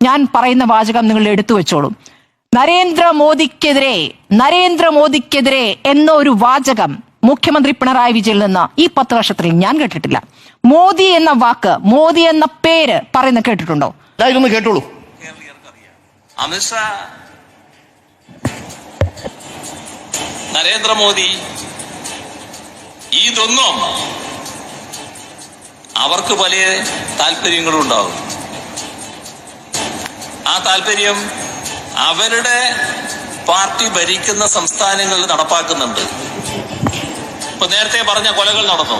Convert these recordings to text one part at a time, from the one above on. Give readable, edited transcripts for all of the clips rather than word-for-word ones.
ഞാൻ പറയുന്ന വാചകം നിങ്ങൾ എടുത്തു വെച്ചോളൂ. നരേന്ദ്രമോദിക്കെതിരെ എന്ന ഒരു വാചകം മുഖ്യമന്ത്രി പിണറായി വിജയനിൽ നിന്ന് ഈ 10 വർഷത്തിൽ ഞാൻ കേട്ടിട്ടില്ല. മോദി എന്ന വാക്ക്, മോദി എന്ന പേര് പറയുന്ന കേട്ടിട്ടുണ്ടോ? ഇതൊന്ന് കേട്ടോളൂ. അമിത്ഷാ, നരേന്ദ്രമോദി, ഇതൊന്നും അവർക്ക് പല താല്പര്യങ്ങളും ഉണ്ടാവും. ആ താല്പര്യം അവരുടെ പാർട്ടി ഭരിക്കുന്ന സംസ്ഥാനങ്ങളിൽ നടപ്പാക്കുന്നുണ്ട്. ഇപ്പൊ നേരത്തെ പറഞ്ഞ കൊലകൾ നടന്നു.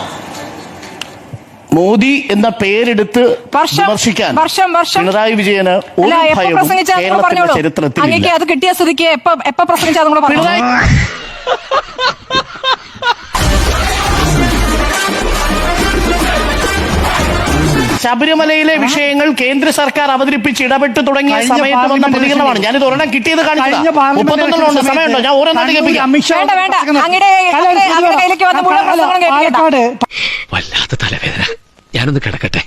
മോദി എന്ന പേരെടുത്ത് വിമർശിക്കാൻ പിണറായി വിജയന് ഒരു ഭയവും കേരളത്തിന്റെ ചരിത്രത്തിൽ അത് കിട്ടിയ സ്ഥിതിക്ക് എപ്പോ പ്രസംഗിച്ചാൽ നിങ്ങൾ പറഞ്ഞു. ശബരിമലയിലെ വിഷയങ്ങൾ കേന്ദ്ര സർക്കാർ അവതരിപ്പിച്ച് ഇടപെട്ട് തുടങ്ങിയ സമയത്ത് വന്ന പ്രതികരണമാണ്. ഞാനിത് ഒരെണ്ണം കിട്ടിയത് കാണിച്ചത്. 31 സമയമുണ്ടോ? ഞാൻ ഓരോന്നായിട്ട് കേൾപ്പിക്കാം. വല്ലാത്ത തലവേദന, ഞാനൊന്ന് കിടക്കട്ടെ.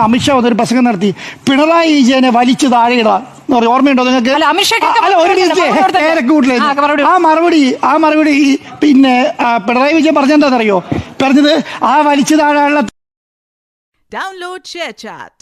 അമിത്ഷാ ഒരു പ്രസംഗം നടത്തി, പിണറായി വിജയനെ വലിച്ചു താഴെയിടാൻ. ഓർമ്മയുണ്ടോ നിങ്ങൾക്ക്? ആ മറുപടി പിന്നെ പിണറായി വിജയൻ പറഞ്ഞെന്താണെന്നറിയോ? പറഞ്ഞത് ആ വലിച്ചു താഴെയുള്ള Download ShareChat.